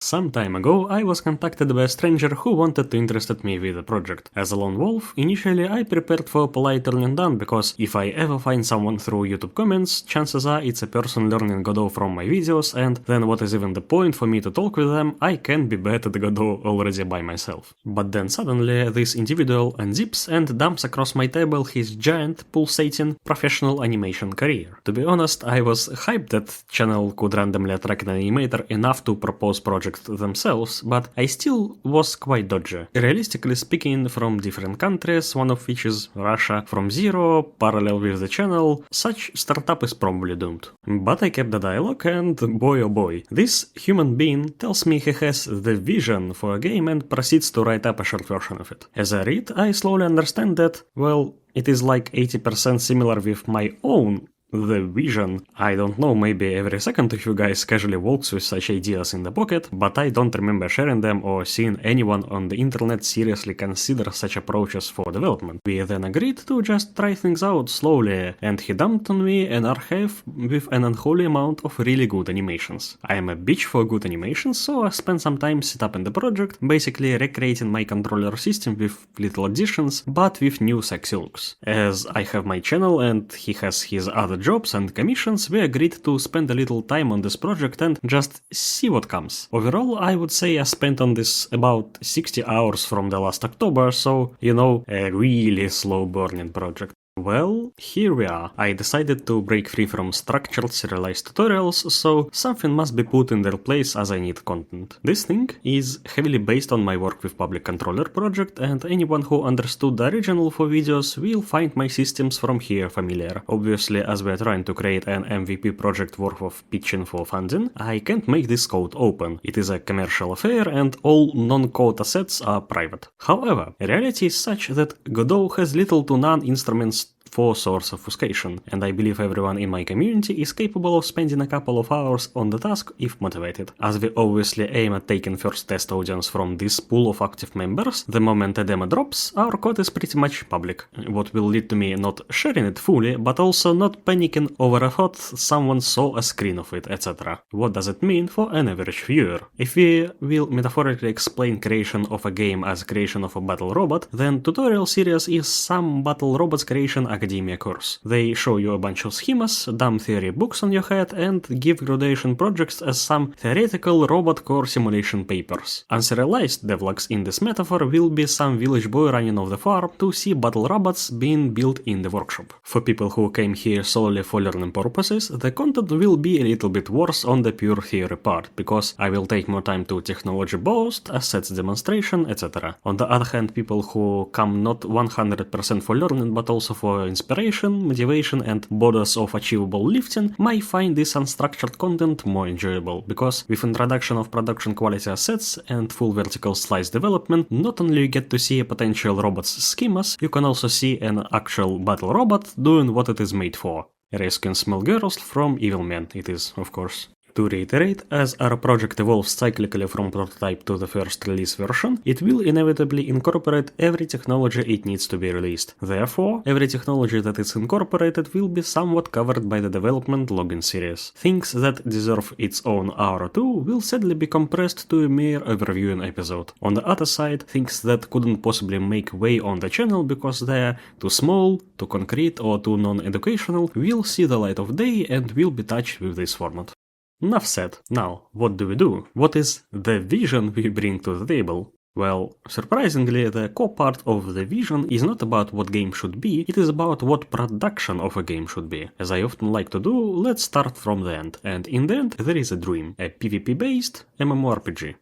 Some time ago, I was contacted by a stranger who wanted to interest me with a project. As a lone wolf, initially I prepared for polite turning down because if I ever find someone through YouTube comments, chances are it's a person learning Godot from my videos, and then what is even the point for me to talk with them? I can be better at Godot already by myself. But then suddenly this individual unzips and dumps across my table his giant, pulsating, professional animation career. To be honest, I was hyped that channel could randomly attract an animator enough to propose projects themselves, but I still was quite dodgy. Realistically speaking, from different countries, one of which is Russia, from zero, parallel with the channel, such startup is probably doomed. But I kept the dialogue and boy oh boy, this human being tells me he has the vision for a game and proceeds to write up a short version of it. As I read, I slowly understand that, well, it is like 80% similar with my own the vision. I don't know, maybe every second of you guys casually walks with such ideas in the pocket, but I don't remember sharing them or seeing anyone on the internet seriously consider such approaches for development. We then agreed to just try things out slowly, and he dumped on me an archive with an unholy amount of really good animations. I am a bitch for good animations, so I spent some time set up in the project, basically recreating my controller system with little additions, but with new sexy looks. As I have my channel and he has his other jobs and commissions, we agreed to spend a little time on this project and just see what comes. Overall, I would say I spent on this about 60 hours from the last October, so, you know, a really slow burning project. Well, here we are. I decided to break free from structured serialized tutorials, so something must be put in their place as I need content. This thing is heavily based on my work with Public Controller project, and anyone who understood the original for videos will find my systems from here familiar. Obviously, as we are trying to create an MVP project worth of pitching for funding, I can't make this code open. It is a commercial affair and all non-code assets are private. However, reality is such that Godot has little to none instruments for source obfuscation, and I believe everyone in my community is capable of spending a couple of hours on the task if motivated. As we obviously aim at taking first test audience from this pool of active members, the moment a demo drops, our code is pretty much public, what will lead to me not sharing it fully, but also not panicking over a thought someone saw a screen of it, etc. What does it mean for an average viewer? If we will metaphorically explain creation of a game as creation of a battle robot, then tutorial series is some battle robots creation academia course. They show you a bunch of schemas, dumb theory books on your head, and give graduation projects as some theoretical robot core simulation papers. Unserialized devlogs in this metaphor will be some village boy running off the farm to see battle robots being built in the workshop. For people who came here solely for learning purposes, the content will be a little bit worse on the pure theory part, because I will take more time to technology boost, assets demonstration, etc. On the other hand, people who come not 100% for learning but also for inspiration, motivation, and borders of achievable lifting might find this unstructured content more enjoyable, because with introduction of production quality assets and full vertical slice development, not only you get to see a potential robot's schemas, you can also see an actual battle robot doing what it is made for. Rescuing small girls from evil men, it is, of course. To reiterate, as our project evolves cyclically from prototype to the first release version, it will inevitably incorporate every technology it needs to be released. Therefore, every technology that is incorporated will be somewhat covered by the development login series. Things that deserve its own hour or two will sadly be compressed to a mere overviewing episode. On the other side, things that couldn't possibly make way on the channel because they're too small, too concrete, or too non-educational will see the light of day and will be touched with this format. Enough said. Now, what do we do? What is the vision we bring to the table? Well, surprisingly, the core part of the vision is not about what game should be, it is about what production of a game should be. As I often like to do, let's start from the end. And in the end, there is a dream. A PvP-based MMORPG.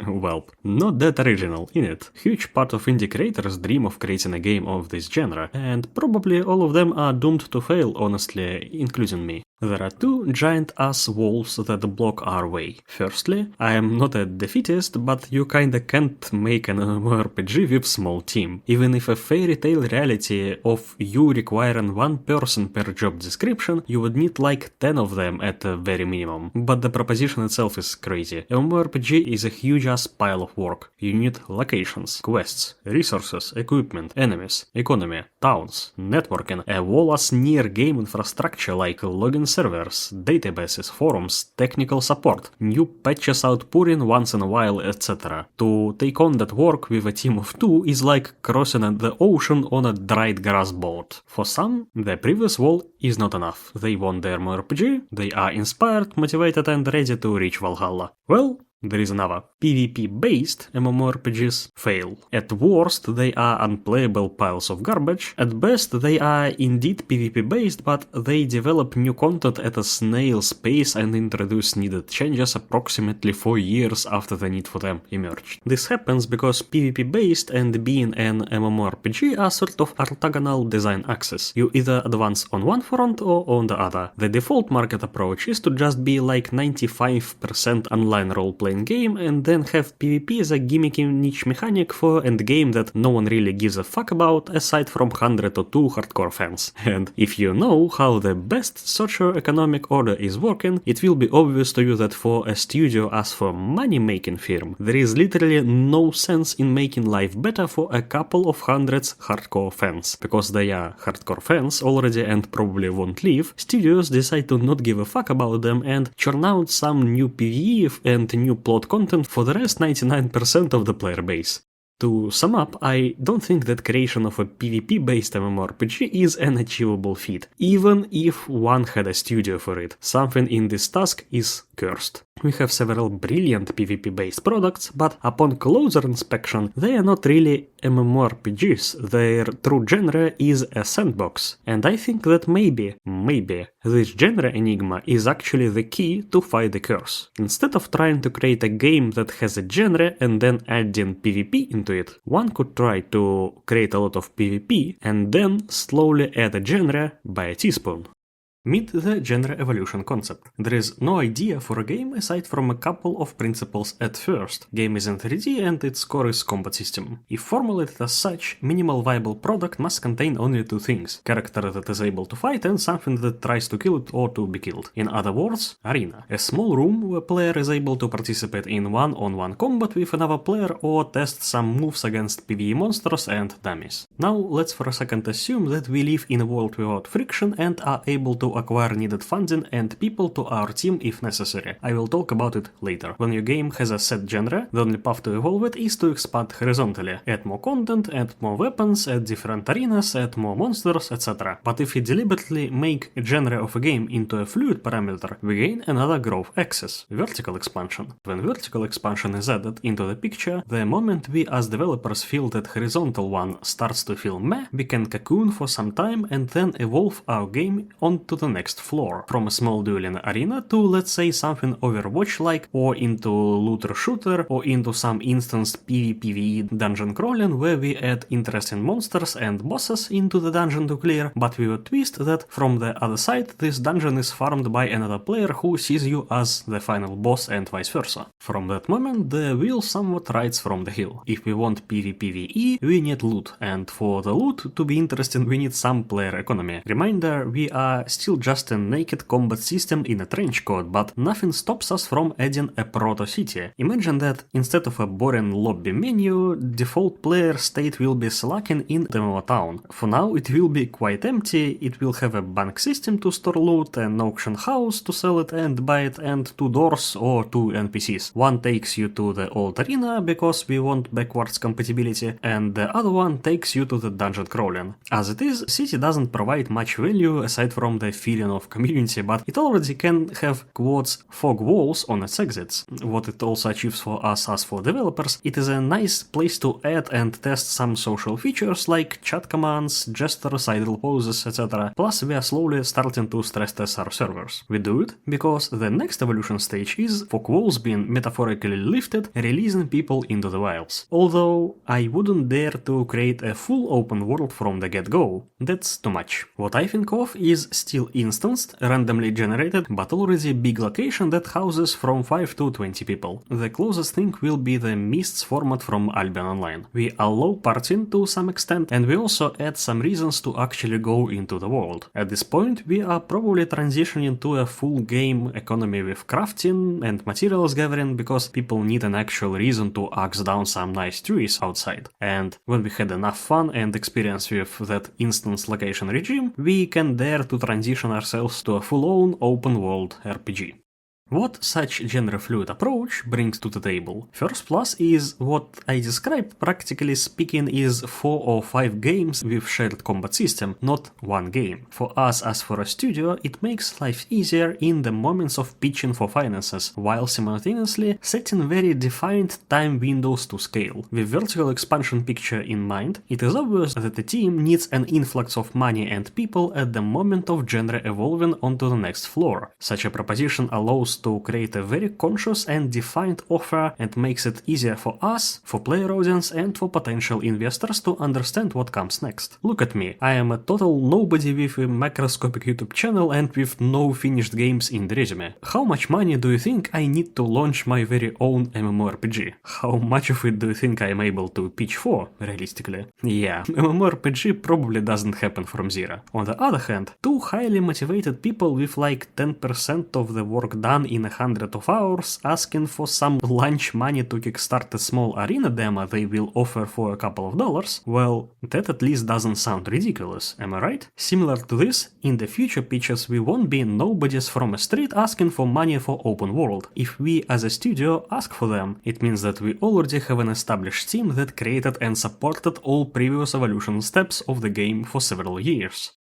Well, not that original, innit? Huge part of indie creators dream of creating a game of this genre, and probably all of them are doomed to fail, honestly, including me. There are two giant-ass walls that block our way. Firstly, I am not a defeatist, but you kinda can't make an MMORPG with small team. Even if a fairy tale reality of you requiring one person per job description, you would need like 10 of them at a very minimum. But the proposition itself is crazy. MMORPG is a huge-ass pile of work. You need locations, quests, resources, equipment, enemies, economy, towns, networking, a wall-ass near game infrastructure like login servers, databases, forums, technical support, new patches outpouring once in a while, etc. To take on that work with a team of 2 is like crossing the ocean on a dried grass boat. For some, the previous wall is not enough. They want their MMORPG, they are inspired, motivated and ready to reach Valhalla. Well, there is another. PvP-based MMORPGs fail. At worst, they are unplayable piles of garbage. At best, they are indeed PvP-based, but they develop new content at a snail's pace and introduce needed changes approximately 4 years after the need for them emerged. This happens because PvP-based and being an MMORPG are sort of orthogonal design axes. You either advance on one front or on the other. The default market approach is to just be like 95% online roleplay game and then have PvP as a gimmicky niche mechanic for endgame that no one really gives a fuck about aside from 100 or 2 hardcore fans. And if you know how the best socio-economic order is working, it will be obvious to you that for a studio as for money-making firm, there is literally no sense in making life better for a couple of hundreds hardcore fans. Because they are hardcore fans already and probably won't leave, studios decide to not give a fuck about them and churn out some new PvE and new plot content for the rest 99% of the player base. To sum up, I don't think that creation of a PvP-based MMORPG is an achievable feat, even if one had a studio for it. Something in this task is cursed. We have several brilliant PvP-based products, but upon closer inspection, they are not really MMORPGs. Their true genre is a sandbox. And I think that maybe, this genre enigma is actually the key to fight the curse. Instead of trying to create a game that has a genre and then adding PvP into it, one could try to create a lot of PvP and then slowly add a genre by a teaspoon. Meet the genre evolution concept. There is no idea for a game aside from a couple of principles at first. Game is in 3D and its core is combat system. If formulated as such, minimal viable product must contain only 2 things: character that is able to fight and something that tries to kill it or to be killed. In other words, arena. A small room where player is able to participate in one-on-one combat with another player or test some moves against PvE monsters and dummies. Now let's for a second assume that we live in a world without friction and are able to acquire needed funding and people to our team if necessary. I will talk about it later. When your game has a set genre, the only path to evolve it is to expand horizontally. Add more content, add more weapons, add different arenas, add more monsters, etc. But if we deliberately make a genre of a game into a fluid parameter, we gain another growth axis, vertical expansion. When vertical expansion is added into the picture, the moment we as developers feel that horizontal one starts to feel meh, we can cocoon for some time and then evolve our game onto the next floor, from a small dueling arena to, let's say, something Overwatch-like, or into looter-shooter, or into some instanced PvPvE dungeon crawling where we add interesting monsters and bosses into the dungeon to clear, but with a twist that from the other side this dungeon is farmed by another player who sees you as the final boss and vice versa. From that moment the wheel somewhat rides from the hill. If we want PvPvE, we need loot, and for the loot to be interesting we need some player economy. Reminder, we are still just a naked combat system in a trench coat, but nothing stops us from adding a proto-city. Imagine that instead of a boring lobby menu, default player state will be slacking in the town. For now it will be quite empty, it will have a bank system to store loot, an auction house to sell it and buy it, and 2 doors or 2 NPCs. One takes you to the old arena because we want backwards compatibility, and the other one takes you to the dungeon crawling. As it is, city doesn't provide much value aside from the feeling of community, but it already can have quotes fog walls on its exits. What it also achieves for us as for developers, it is a nice place to add and test some social features like chat commands, gestures, idle poses, etc. Plus we are slowly starting to stress test our servers. We do it because the next evolution stage is fog walls being metaphorically lifted, releasing people into the wilds. Although I wouldn't dare to create a full open world from the get-go. That's too much. What I think of is still instanced, randomly generated, but already big location that houses from 5 to 20 people. The closest thing will be the Mists format from Albion Online. We allow partying to some extent, and we also add some reasons to actually go into the world. At this point, we are probably transitioning to a full game economy with crafting and materials gathering because people need an actual reason to axe down some nice trees outside. And when we had enough fun and experience with that instance location regime, we can dare to transition transformation ourselves to a full-on open-world RPG. What such genre-fluid approach brings to the table? First plus is what I described, practically speaking, is 4 or 5 games with shared combat system, not one game. For us as for a studio, it makes life easier in the moments of pitching for finances, while simultaneously setting very defined time windows to scale. With vertical expansion picture in mind, it is obvious that the team needs an influx of money and people at the moment of genre evolving onto the next floor. Such a proposition allows to create a very conscious and defined offer and makes it easier for us, for player audience and for potential investors to understand what comes next. Look at me, I am a total nobody with a macroscopic YouTube channel and with no finished games in the resume. How much money do you think I need to launch my very own MMORPG? How much of it do you think I am able to pitch for, realistically? Yeah, MMORPG probably doesn't happen from zero. On the other hand, two highly motivated people with like 10% of the work done in 100 of hours asking for some lunch money to kickstart a small arena demo they will offer for a couple of dollars, well, that at least doesn't sound ridiculous, am I right? Similar to this, in the future pitches we won't be nobodies from a street asking for money for open world. If we as a studio ask for them, it means that we already have an established team that created and supported all previous evolution steps of the game for several years.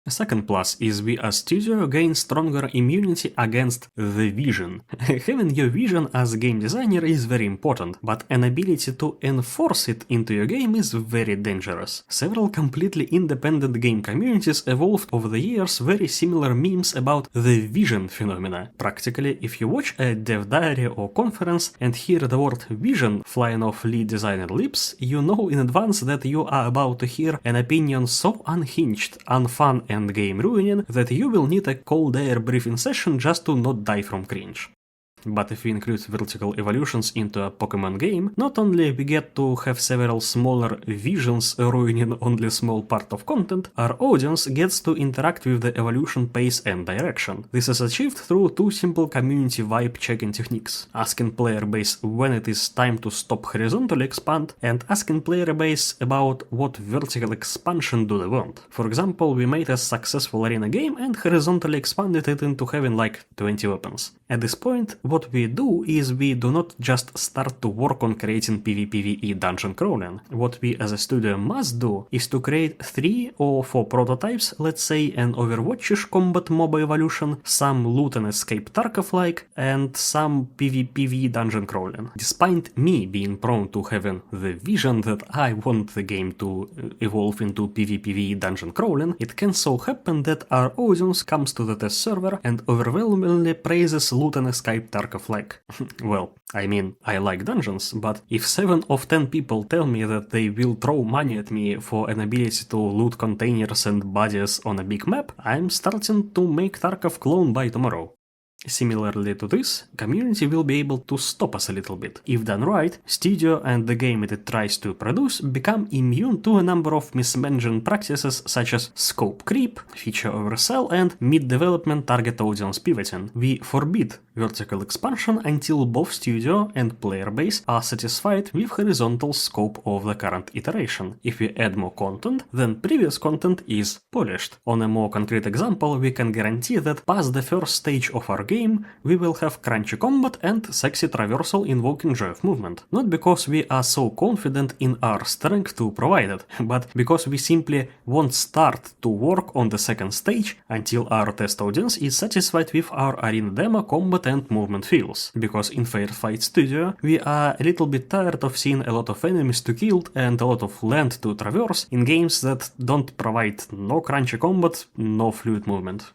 A second plus is we as studio gain stronger immunity against the vision. Having your vision as a game designer is very important, but an ability to enforce it into your game is very dangerous. Several completely independent game communities evolved over the years very similar memes about the vision phenomena. Practically, if you watch a dev diary or conference and hear the word vision flying off lead designer lips, you know in advance that you are about to hear an opinion so unhinged, unfun and game ruining that you will need a cold air briefing session just to not die from cringe. But if we include vertical evolutions into a Pokemon game, not only we get to have several smaller visions ruining only a small part of content, our audience gets to interact with the evolution pace and direction. This is achieved through two simple community vibe checking techniques: asking player base when it is time to stop horizontally expand, and asking player base about what vertical expansion do they want. For example, we made a successful arena game and horizontally expanded it into having like 20 weapons. At this point, what we do is we do not just start to work on creating PvPvE dungeon crawling. What we as a studio must do is to create 3 or 4 prototypes, let's say an Overwatch-ish combat MOBA evolution, some loot and escape Tarkov-like, and some PvPvE dungeon crawling. Despite me being prone to having the vision that I want the game to evolve into PvPvE dungeon crawling, it can so happen that our audience comes to the test server and overwhelmingly praises loot and escape Tarkov-like. Well, I mean, I like dungeons, but if 7 of 10 people tell me that they will throw money at me for an ability to loot containers and bodies on a big map, I'm starting to make Tarkov clone by tomorrow. Similarly to this, community will be able to stop us a little bit. If done right, studio and the game it tries to produce become immune to a number of mismanaged practices such as scope creep, feature oversell, and mid-development target audience pivoting. We forbid vertical expansion until both studio and player base are satisfied with horizontal scope of the current iteration. If we add more content, then previous content is polished. On a more concrete example, we can guarantee that past the first stage of our game, we will have crunchy combat and sexy traversal invoking joy of movement. Not because we are so confident in our strength to provide it, but because we simply won't start to work on the second stage until our test audience is satisfied with our arena demo combat and movement feels. Because in Firefight Studio, we are a little bit tired of seeing a lot of enemies to kill and a lot of land to traverse in games that don't provide no crunchy combat, no fluid movement.